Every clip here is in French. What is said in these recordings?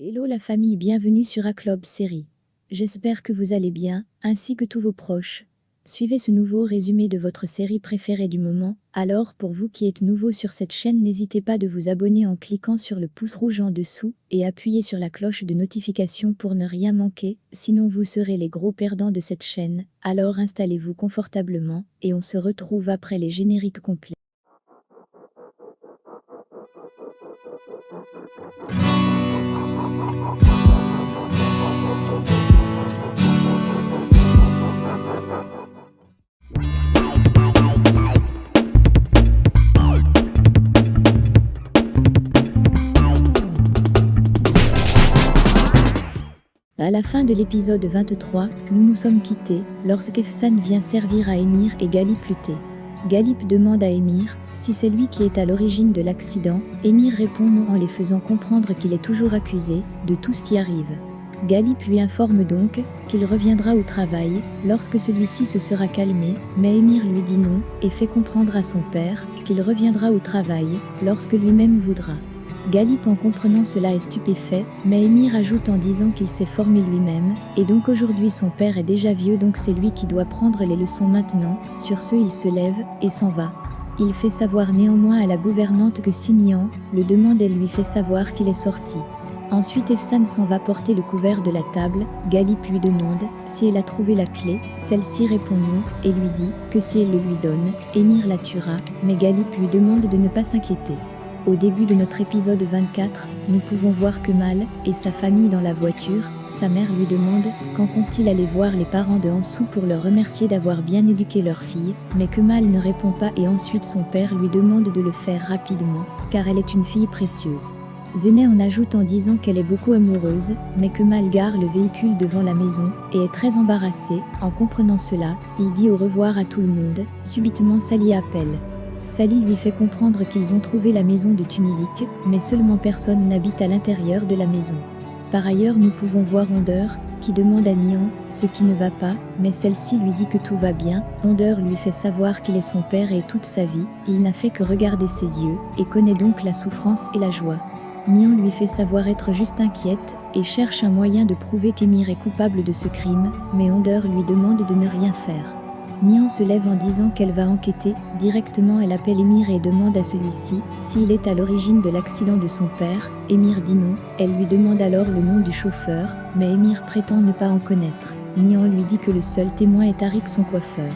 Hello la famille, bienvenue sur Aclob Série. J'espère que vous allez bien, ainsi que tous vos proches. Suivez ce nouveau résumé de votre série préférée du moment. Alors pour vous qui êtes nouveau sur cette chaîne, n'hésitez pas de vous abonner en cliquant sur le pouce rouge en dessous et appuyez sur la cloche de notification pour ne rien manquer, sinon vous serez les gros perdants de cette chaîne. Alors installez-vous confortablement et on se retrouve après les génériques complets. À la fin de l'épisode 23, nous nous sommes quittés lorsqu'Efsan vient servir à Émir et Galip lutter. Galip demande à Émir si c'est lui qui est à l'origine de l'accident. Émir répond non en les faisant comprendre qu'il est toujours accusé de tout ce qui arrive. Galip lui informe donc qu'il reviendra au travail lorsque celui-ci se sera calmé, mais Émir lui dit non et fait comprendre à son père qu'il reviendra au travail lorsque lui-même voudra. Galip en comprenant cela est stupéfait, mais Émir ajoute en disant qu'il s'est formé lui-même, et donc aujourd'hui son père est déjà vieux donc c'est lui qui doit prendre les leçons maintenant. Sur ce il se lève et s'en va. Il fait savoir néanmoins à la gouvernante que si Nihan le demande, elle lui fait savoir qu'il est sorti. Ensuite Efsan s'en va porter le couvert de la table. Galip lui demande si elle a trouvé la clé, celle-ci répond non et lui dit que si elle le lui donne, Émir la tuera, mais Galip lui demande de ne pas s'inquiéter. Au début de notre épisode 24, nous pouvons voir Kemal et sa famille dans la voiture. Sa mère lui demande quand compte-t-il aller voir les parents de Ansou pour leur remercier d'avoir bien éduqué leur fille, mais Kemal ne répond pas et ensuite son père lui demande de le faire rapidement, car elle est une fille précieuse. Zéné en ajoute en disant qu'elle est beaucoup amoureuse, mais Kemal gare le véhicule devant la maison et est très embarrassé. En comprenant cela, il dit au revoir à tout le monde. Subitement Sally appelle. Sally lui fait comprendre qu'ils ont trouvé la maison de Tunilik, mais seulement personne n'habite à l'intérieur de la maison. Par ailleurs, nous pouvons voir Onder, qui demande à Nihan ce qui ne va pas, mais celle-ci lui dit que tout va bien. Onder lui fait savoir qu'il est son père et toute sa vie, il n'a fait que regarder ses yeux, et connaît donc la souffrance et la joie. Nihan lui fait savoir être juste inquiète, et cherche un moyen de prouver qu'Émir est coupable de ce crime, mais Onder lui demande de ne rien faire. Nihan se lève en disant qu'elle va enquêter. Directement elle appelle Émir et demande à celui-ci s'il est à l'origine de l'accident de son père. Émir dit non, elle lui demande alors le nom du chauffeur, mais Émir prétend ne pas en connaître. Nihan lui dit que le seul témoin est Tariq son coiffeur.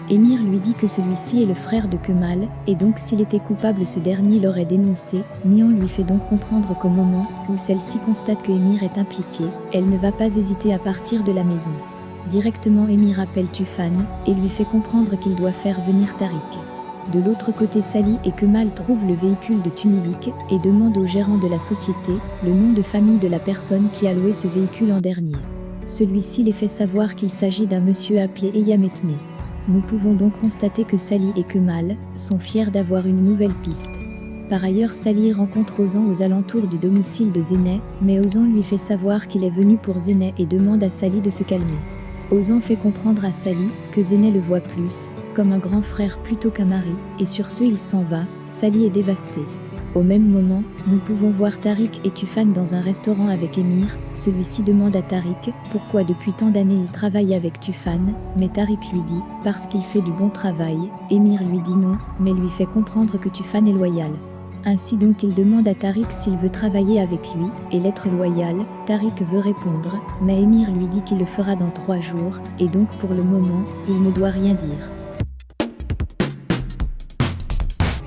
Émir lui dit que celui-ci est le frère de Kemal, et donc s'il était coupable ce dernier l'aurait dénoncé. Nihan lui fait donc comprendre qu'au moment où celle-ci constate que Émir est impliqué, elle ne va pas hésiter à partir de la maison. Directement Émir appelle Tufan et lui fait comprendre qu'il doit faire venir Tariq. De l'autre côté Sally et Kemal trouvent le véhicule de Tunilik et demandent au gérant de la société le nom de famille de la personne qui a loué ce véhicule en dernier. Celui-ci les fait savoir qu'il s'agit d'un monsieur appelé Eyametne. Nous pouvons donc constater que Sally et Kemal sont fiers d'avoir une nouvelle piste. Par ailleurs Sally rencontre Ozan aux alentours du domicile de Zéné, mais Ozan lui fait savoir qu'il est venu pour Zéné et demande à Sally de se calmer. Ozan fait comprendre à Sally que Zéné le voit plus comme un grand frère plutôt qu'un mari, et sur ce il s'en va. Sally est dévastée. Au même moment, nous pouvons voir Tariq et Tufan dans un restaurant avec Émir. Celui-ci demande à Tariq pourquoi depuis tant d'années il travaille avec Tufan, mais Tariq lui dit parce qu'il fait du bon travail. Émir lui dit non, mais lui fait comprendre que Tufan est loyal. Ainsi donc il demande à Tariq s'il veut travailler avec lui et l'être loyal. Tariq veut répondre, mais Émir lui dit qu'il le fera dans 3 jours, et donc pour le moment, il ne doit rien dire.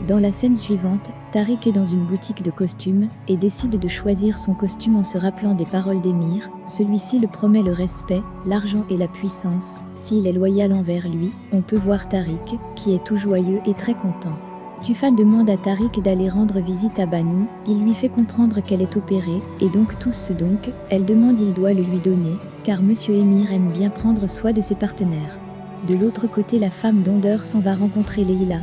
Dans la scène suivante, Tariq est dans une boutique de costumes et décide de choisir son costume en se rappelant des paroles d'Émir. Celui-ci le promet le respect, l'argent et la puissance. S'il est loyal envers lui, on peut voir Tariq, qui est tout joyeux et très content. Tufan demande à Tariq d'aller rendre visite à Banu. Il lui fait comprendre qu'elle est opérée, et donc tous ce donc, elle demande il doit le lui donner, car monsieur Émir aime bien prendre soin de ses partenaires. De l'autre côté la femme d'Onder s'en va rencontrer Leila.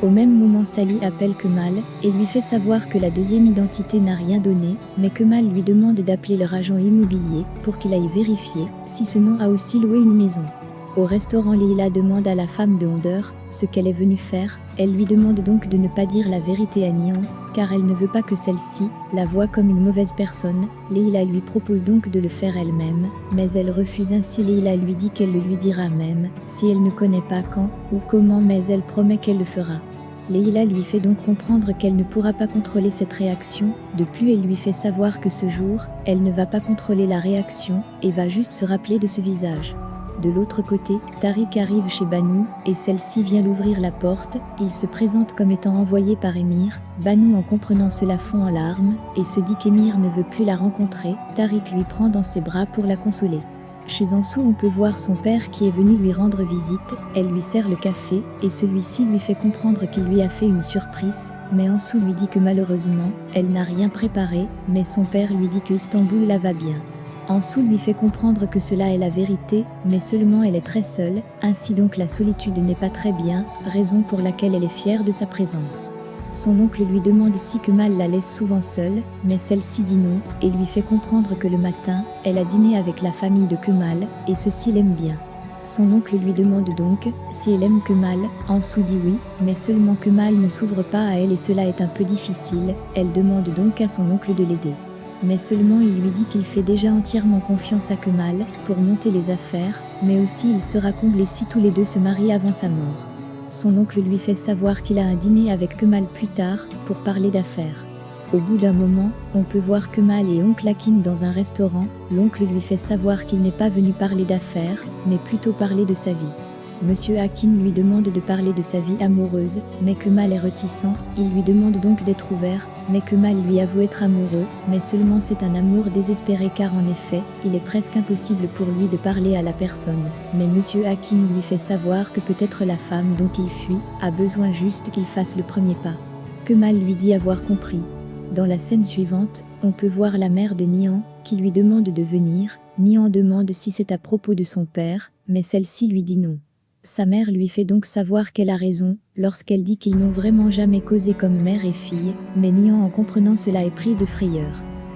Au même moment Sally appelle Kemal et lui fait savoir que la deuxième identité n'a rien donné, mais Kemal lui demande d'appeler leur agent immobilier pour qu'il aille vérifier si ce nom a aussi loué une maison. Au restaurant, Leila demande à la femme de Honder ce qu'elle est venue faire. Elle lui demande donc de ne pas dire la vérité à Nihan, car elle ne veut pas que celle-ci la voie comme une mauvaise personne. Leila lui propose donc de le faire elle-même, mais elle refuse. Ainsi Leila lui dit qu'elle le lui dira même, si elle ne connaît pas quand ou comment, mais elle promet qu'elle le fera. Leila lui fait donc comprendre qu'elle ne pourra pas contrôler cette réaction. De plus, elle lui fait savoir que ce jour, elle ne va pas contrôler la réaction et va juste se rappeler de ce visage. De l'autre côté, Tariq arrive chez Banu, et celle-ci vient l'ouvrir la porte. Il se présente comme étant envoyé par Émir. Banu, en comprenant cela, fond en larmes, et se dit qu'Émir ne veut plus la rencontrer. Tariq lui prend dans ses bras pour la consoler. Chez Ansou, on peut voir son père qui est venu lui rendre visite. Elle lui sert le café, et celui-ci lui fait comprendre qu'il lui a fait une surprise. Mais Ansou lui dit que malheureusement, elle n'a rien préparé, mais son père lui dit que Istanbul la va bien. Ansou lui fait comprendre que cela est la vérité, mais seulement elle est très seule, ainsi donc la solitude n'est pas très bien, raison pour laquelle elle est fière de sa présence. Son oncle lui demande si Kemal la laisse souvent seule, mais celle-ci dit non, et lui fait comprendre que le matin, elle a dîné avec la famille de Kemal, et ceux-ci l'aiment bien. Son oncle lui demande donc si elle aime Kemal. Ansou dit oui, mais seulement Kemal ne s'ouvre pas à elle et cela est un peu difficile. Elle demande donc à son oncle de l'aider. Mais seulement il lui dit qu'il fait déjà entièrement confiance à Kemal pour monter les affaires, mais aussi il sera comblé si tous les deux se marient avant sa mort. Son oncle lui fait savoir qu'il a un dîner avec Kemal plus tard pour parler d'affaires. Au bout d'un moment, on peut voir Kemal et oncle Hakim dans un restaurant. L'oncle lui fait savoir qu'il n'est pas venu parler d'affaires, mais plutôt parler de sa vie. Monsieur Hakim lui demande de parler de sa vie amoureuse, mais Kemal est réticent. Il lui demande donc d'être ouvert, mais Kemal lui avoue être amoureux, mais seulement c'est un amour désespéré car en effet, il est presque impossible pour lui de parler à la personne. Mais Monsieur Hakim lui fait savoir que peut-être la femme dont il fuit a besoin juste qu'il fasse le premier pas. Kemal lui dit avoir compris. Dans la scène suivante, on peut voir la mère de Nihan qui lui demande de venir. Nihan demande si c'est à propos de son père, mais celle-ci lui dit non. Sa mère lui fait donc savoir qu'elle a raison, lorsqu'elle dit qu'ils n'ont vraiment jamais causé comme mère et fille, mais Nihan en comprenant cela est pris de frayeur.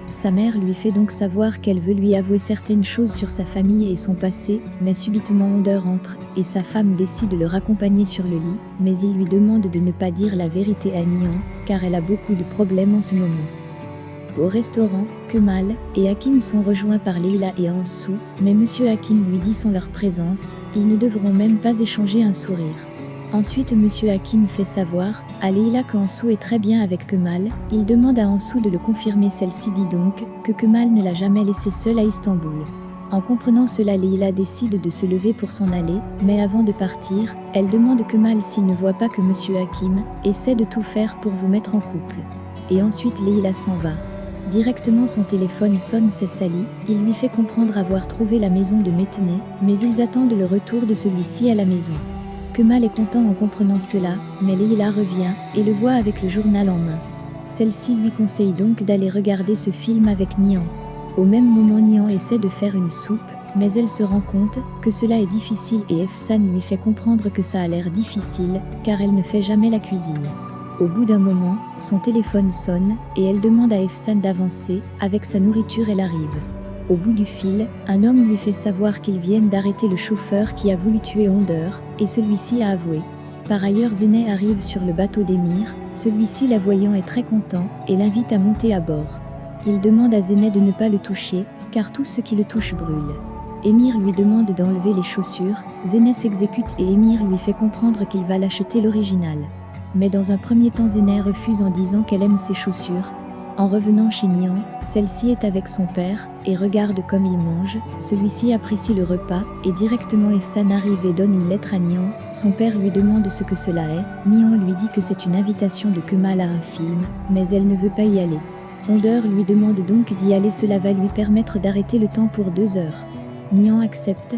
Sa mère lui fait donc savoir qu'elle veut lui avouer certaines choses sur sa famille et son passé, mais subitement Honder entre, et sa femme décide de le raccompagner sur le lit, mais il lui demande de ne pas dire la vérité à Nihan, car elle a beaucoup de problèmes en ce moment. Au restaurant, Kemal et Hakim sont rejoints par Leila et Ansou, mais Monsieur Hakim lui dit sans leur présence, ils ne devront même pas échanger un sourire. Ensuite Monsieur Hakim fait savoir à Leila qu'Ansou est très bien avec Kemal. Il demande à Ansou de le confirmer. Celle-ci dit donc que Kemal ne l'a jamais laissée seule à Istanbul. En comprenant cela, Leila décide de se lever pour s'en aller, mais avant de partir, elle demande Kemal s'il ne voit pas que Monsieur Hakim essaie de tout faire pour vous mettre en couple. Et ensuite Leila s'en va. Directement son téléphone sonne, c'est Sally. Il lui fait comprendre avoir trouvé la maison de Metene, mais ils attendent le retour de celui-ci à la maison. Kemal est content en comprenant cela, mais Leila revient et le voit avec le journal en main. Celle-ci lui conseille donc d'aller regarder ce film avec Nihan. Au même moment, Nihan essaie de faire une soupe, mais elle se rend compte que cela est difficile et Efsan lui fait comprendre que ça a l'air difficile, car elle ne fait jamais la cuisine. Au bout d'un moment, son téléphone sonne et elle demande à Efsan d'avancer. Avec sa nourriture, elle arrive. Au bout du fil, un homme lui fait savoir qu'ils viennent d'arrêter le chauffeur qui a voulu tuer Honder, et celui-ci a avoué. Par ailleurs, Zeynep arrive sur le bateau d'Émir. Celui-ci, la voyant, est très content et l'invite à monter à bord. Il demande à Zeynep de ne pas le toucher, car tout ce qui le touche brûle. Émir lui demande d'enlever les chaussures. Zeynep s'exécute et Émir lui fait comprendre qu'il va l'acheter l'original. Mais dans un premier temps, Zeynep refuse en disant qu'elle aime ses chaussures. En revenant chez Nihan, celle-ci est avec son père et regarde comme il mange. Celui-ci apprécie le repas et directement Efsan arrive et donne une lettre à Nihan. Son père lui demande ce que cela est. Nihan lui dit que c'est une invitation de Kemal à un film, mais elle ne veut pas y aller. Honder lui demande donc d'y aller, cela va lui permettre d'arrêter le temps pour 2 heures. Nihan accepte,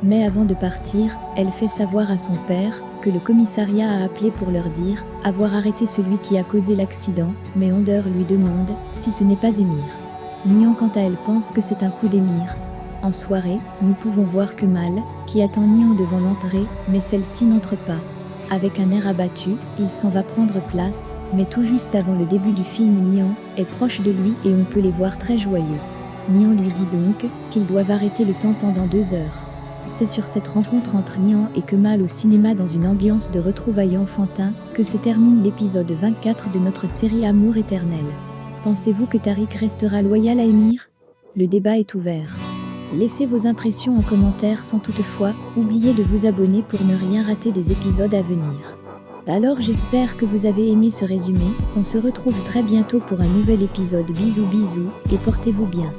mais avant de partir, elle fait savoir à son père que le commissariat a appelé pour leur dire avoir arrêté celui qui a causé l'accident, mais Honder lui demande si ce n'est pas Émir. Nihan quant à elle pense que c'est un coup d'Émir. En soirée, nous pouvons voir Kemal, qui attend Nihan devant l'entrée, mais celle-ci n'entre pas. Avec un air abattu, il s'en va prendre place, mais tout juste avant le début du film, Nihan est proche de lui et on peut les voir très joyeux. Nihan lui dit donc qu'ils doivent arrêter le temps pendant 2 heures. C'est sur cette rencontre entre Nian et Kemal au cinéma dans une ambiance de retrouvailles enfantin que se termine l'épisode 24 de notre série Amour éternel. Pensez-vous que Tariq restera loyal à Émir? Le débat est ouvert. Laissez vos impressions en commentaire sans toutefois oublier de vous abonner pour ne rien rater des épisodes à venir. Alors j'espère que vous avez aimé ce résumé, on se retrouve très bientôt pour un nouvel épisode. Bisous bisous et portez-vous bien.